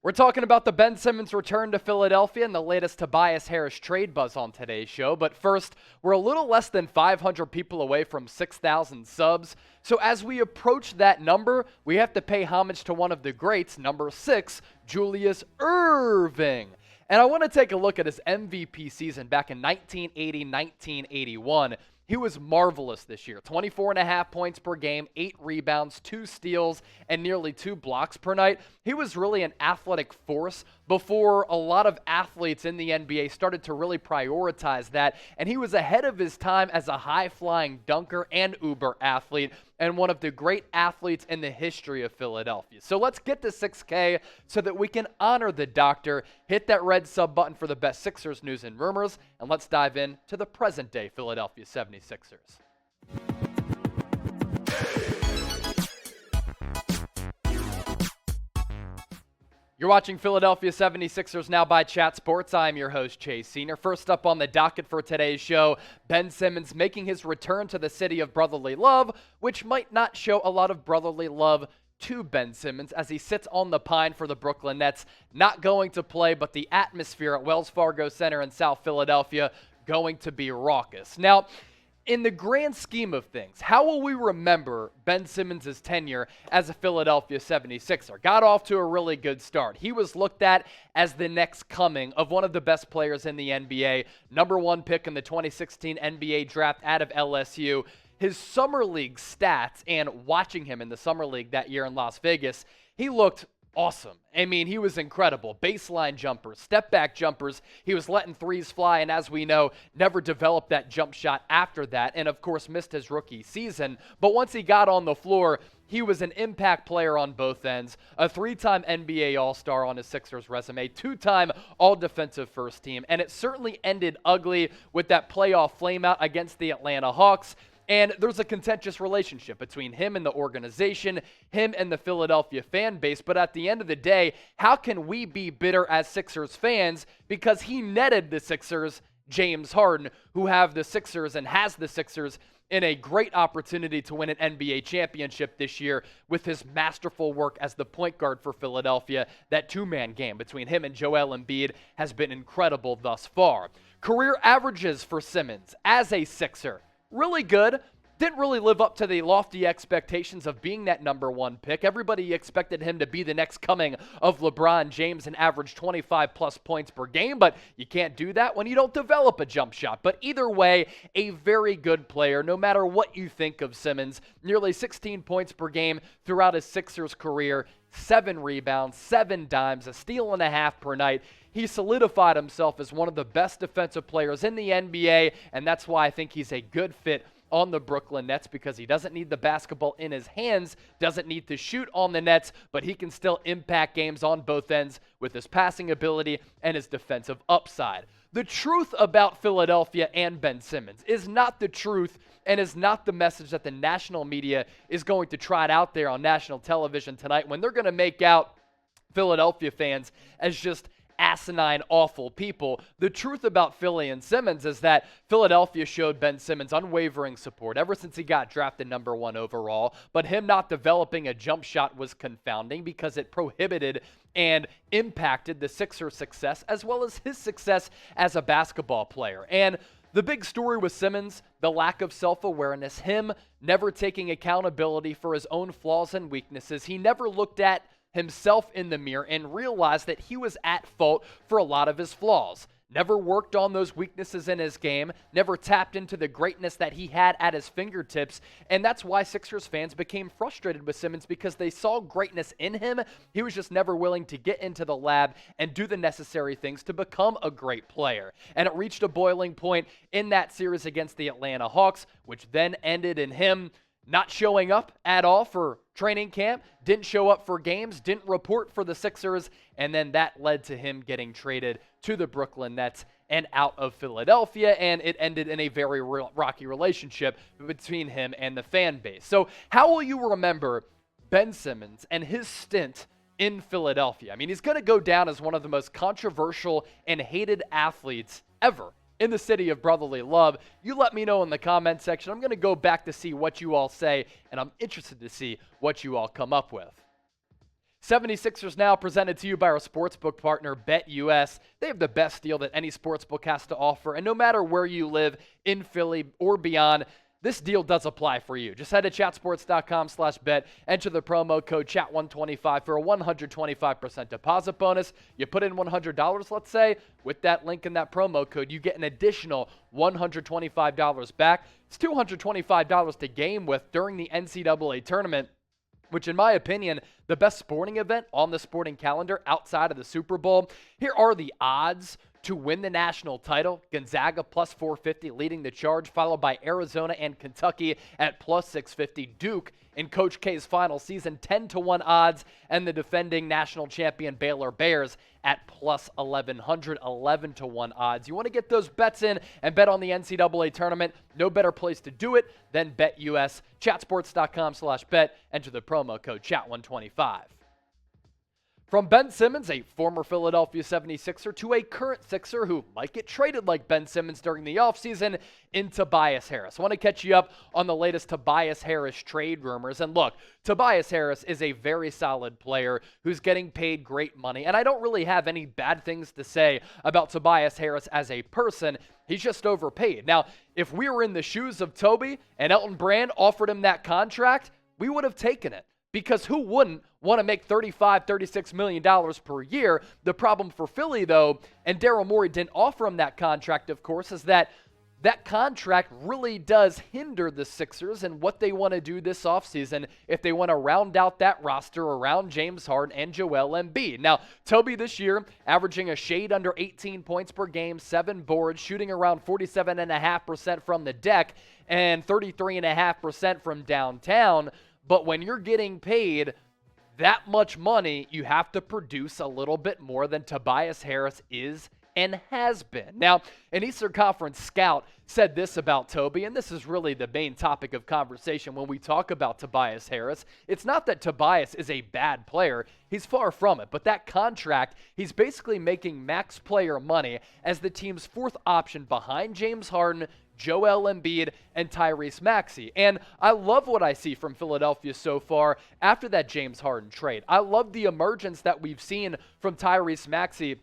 We're talking about the Ben Simmons return to Philadelphia and the latest Tobias Harris trade buzz on today's show. But first, we're a little less than 500 people away from 6,000 subs. So as we approach that number, we have to pay homage to one of the greats, number 6, Julius Irving. And I want to take a look at his MVP season back in 1980-1981. He was marvelous this year. 24.5 points per game, 8 rebounds, 2 steals, and nearly 2 blocks per night. He was really an athletic force before a lot of athletes in the NBA started to really prioritize that. And he was ahead of his time as a high-flying dunker and uber athlete, and one of the great athletes in the history of Philadelphia. So let's get to 6K so that we can honor the doctor. Hit that red sub button for the best Sixers news and rumors, and let's dive in to the present-day Philadelphia 76ers. You're watching Philadelphia 76ers Now by Chat Sports. I'm your host, Chase Senior. First up on the docket for today's show, Ben Simmons making his return to the city of brotherly love, which might not show a lot of brotherly love to Ben Simmons as he sits on the pine for the Brooklyn Nets. Not going to play, but the atmosphere at Wells Fargo Center in South Philadelphia going to be raucous. Now, in the grand scheme of things, how will we remember Ben Simmons' tenure as a Philadelphia 76er? Got off to a really good start. He was looked at as the next coming of one of the best players in the NBA, number 1 pick in the 2016 NBA draft out of LSU. His summer league stats, and watching him in the summer league that year in Las Vegas, he looked awesome. I mean, he was incredible. Baseline jumpers, step-back jumpers. He was letting threes fly, and as we know, never developed that jump shot after that, and of course missed his rookie season. But once he got on the floor, he was an impact player on both ends, a 3-time NBA All-Star on his Sixers resume, 2-time All-Defensive First Team, and it certainly ended ugly with that playoff flameout against the Atlanta Hawks. And there's a contentious relationship between him and the organization, him and the Philadelphia fan base. But at the end of the day, how can we be bitter as Sixers fans because he netted the Sixers, James Harden, who have the Sixers and has the Sixers in a great opportunity to win an NBA championship this year with his masterful work as the point guard for Philadelphia. That two-man game between him and Joel Embiid has been incredible thus far. Career averages for Simmons as a Sixer, really good. Didn't really live up to the lofty expectations of being that number 1 pick. Everybody expected him to be the next coming of LeBron James and average 25-plus points per game, but you can't do that when you don't develop a jump shot. But either way, a very good player, no matter what you think of Simmons. Nearly 16 points per game throughout his Sixers career, 7 rebounds, 7 dimes, a steal and a half per night. He solidified himself as one of the best defensive players in the NBA, and that's why I think he's a good fit on the Brooklyn Nets, because he doesn't need the basketball in his hands, doesn't need to shoot on the Nets, but he can still impact games on both ends with his passing ability and his defensive upside. The truth about Philadelphia and Ben Simmons is not the truth and is not the message that the national media is going to trot out there on national television tonight when they're going to make out Philadelphia fans as just asinine, awful people. The truth about Philly and Simmons is that Philadelphia showed Ben Simmons unwavering support ever since he got drafted number 1 overall, but him not developing a jump shot was confounding because it prohibited and impacted the Sixers' success as well as his success as a basketball player. And the big story with Simmons, the lack of self-awareness, him never taking accountability for his own flaws and weaknesses. He never looked at himself in the mirror and realized that he was at fault for a lot of his flaws. Never worked on those weaknesses in his game, never tapped into the greatness that he had at his fingertips, and that's why Sixers fans became frustrated with Simmons, because they saw greatness in him. He was just never willing to get into the lab and do the necessary things to become a great player. And it reached a boiling point in that series against the Atlanta Hawks, which then ended in him not showing up at all for training camp, didn't show up for games, didn't report for the Sixers, and then that led to him getting traded to the Brooklyn Nets and out of Philadelphia, and it ended in a very rocky relationship between him and the fan base. So how will you remember Ben Simmons and his stint in Philadelphia? I mean, he's going to go down as one of the most controversial and hated athletes ever in the city of brotherly love. You let me know in the comment section. I'm going to go back to see what you all say, and I'm interested to see what you all come up with. 76ers now presented to you by our sportsbook partner, BetUS. They have the best deal that any sportsbook has to offer, and no matter where you live, in Philly or beyond, this deal does apply for you. Just head to chatsports.com/bet, enter the promo code CHAT125 for a 125% deposit bonus. You put in $100, let's say, with that link in that promo code, you get an additional $125 back. It's $225 to game with during the NCAA tournament, which in my opinion, the best sporting event on the sporting calendar outside of the Super Bowl. Here are the odds to win the national title. Gonzaga plus 450 leading the charge, followed by Arizona and Kentucky at plus 650. Duke in Coach K's final season, 10-1 odds, and the defending national champion Baylor Bears at plus 1,100, 11-1 odds. You want to get those bets in and bet on the NCAA tournament? No better place to do it than BetUS. Chatsports.com/bet. Enter the promo code CHAT125. From Ben Simmons, a former Philadelphia 76er, to a current Sixer who might get traded like Ben Simmons during the offseason, in Tobias Harris. I want to catch you up on the latest Tobias Harris trade rumors. And look, Tobias Harris is a very solid player who's getting paid great money, and I don't really have any bad things to say about Tobias Harris as a person. He's just overpaid. Now, if we were in the shoes of Toby and Elton Brand offered him that contract, we would have taken it. Because who wouldn't want to make $35, $36 million per year? The problem for Philly, though, and Daryl Morey didn't offer him that contract, of course, is that contract really does hinder the Sixers and what they want to do this offseason if they want to round out that roster around James Harden and Joel Embiid. Now, Toby this year averaging a shade under 18 points per game, 7 boards, shooting around 47.5% from the deck and 33.5% from downtown. But when you're getting paid that much money, you have to produce a little bit more than Tobias Harris is and has been. Now, an Eastern Conference scout said this about Toby, and this is really the main topic of conversation when we talk about Tobias Harris. It's not that Tobias is a bad player. He's far from it. But that contract, he's basically making max player money as the team's fourth option behind James Harden, Joel Embiid, and Tyrese Maxey. And I love what I see from Philadelphia so far after that James Harden trade. I love the emergence that we've seen from Tyrese Maxey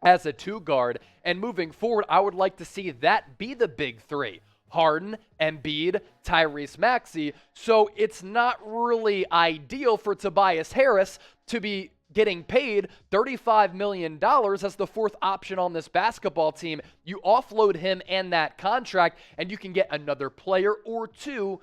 as a two-guard. And moving forward, I would like to see that be the big three: Harden, Embiid, Tyrese Maxey. So it's not really ideal for Tobias Harris to be getting paid $35 million as the fourth option on this basketball team. You offload him and that contract, and you can get another player or two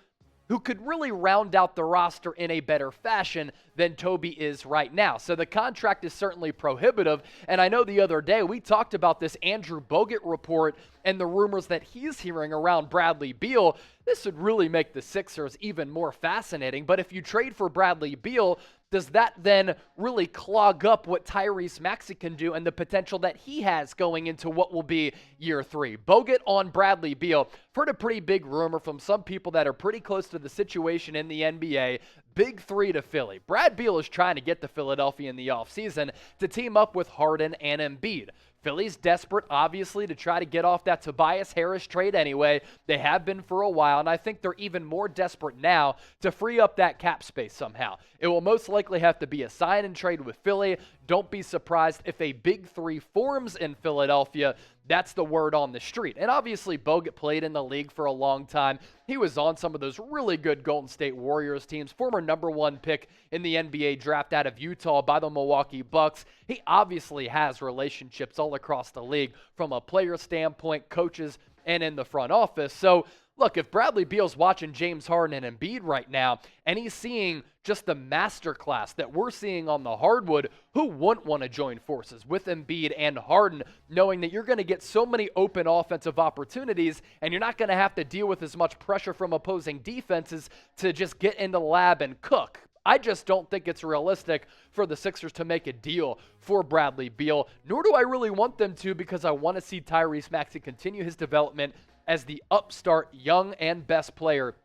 who could really round out the roster in a better fashion than Toby is right now. So the contract is certainly prohibitive, and I know the other day we talked about this Andrew Bogut report and the rumors that he's hearing around Bradley Beal. This would really make the Sixers even more fascinating, but if you trade for Bradley Beal, does that then really clog up what Tyrese Maxey can do and the potential that he has going into what will be year 3? Bogut on Bradley Beal. I've heard a pretty big rumor from some people that are pretty close to the situation in the NBA. Big 3 to Philly. Brad Beal is trying to get to Philadelphia in the offseason to team up with Harden and Embiid. Philly's desperate, obviously, to try to get off that Tobias Harris trade anyway. They have been for a while, and I think they're even more desperate now to free up that cap space somehow. It will most likely have to be a sign and trade with Philly. Don't be surprised if a big 3 forms in Philadelphia. That's the word on the street. And obviously, Bogut played in the league for a long time. He was on some of those really good Golden State Warriors teams, former number 1 pick in the NBA draft out of Utah by the Milwaukee Bucks. He obviously has relationships all across the league from a player standpoint, coaches, and in the front office. So, look, if Bradley Beal's watching James Harden and Embiid right now, and he's seeing just the masterclass that we're seeing on the hardwood, who wouldn't want to join forces with Embiid and Harden, knowing that you're going to get so many open offensive opportunities, and you're not going to have to deal with as much pressure from opposing defenses to just get in the lab and cook. I just don't think it's realistic for the Sixers to make a deal for Bradley Beal, nor do I really want them to, because I want to see Tyrese Maxey continue his development as the upstart, young and best player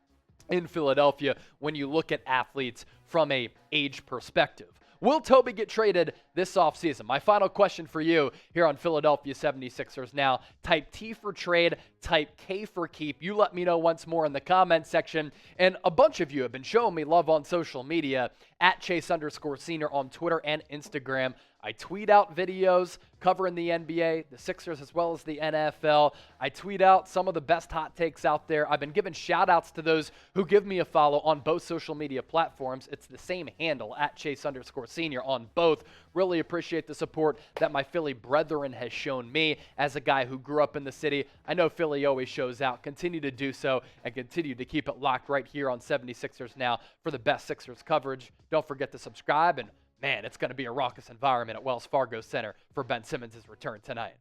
in Philadelphia when you look at athletes from a age perspective. Will Toby get traded this offseason? My final question for you here on Philadelphia 76ers Now. Type T for trade, type K for keep. You let me know once more in the comment section. And a bunch of you have been showing me love on social media, at Chase_Senior on Twitter and Instagram. I tweet out videos covering the NBA, the Sixers, as well as the NFL. I tweet out some of the best hot takes out there. I've been giving shout-outs to those who give me a follow on both social media platforms. It's the same handle, at Chase_Senior on both. Really appreciate the support that my Philly brethren has shown me as a guy who grew up in the city. I know Philly always shows out. Continue to do so and continue to keep it locked right here on 76ers Now for the best Sixers coverage. Don't forget to subscribe, and man, it's going to be a raucous environment at Wells Fargo Center for Ben Simmons' return tonight.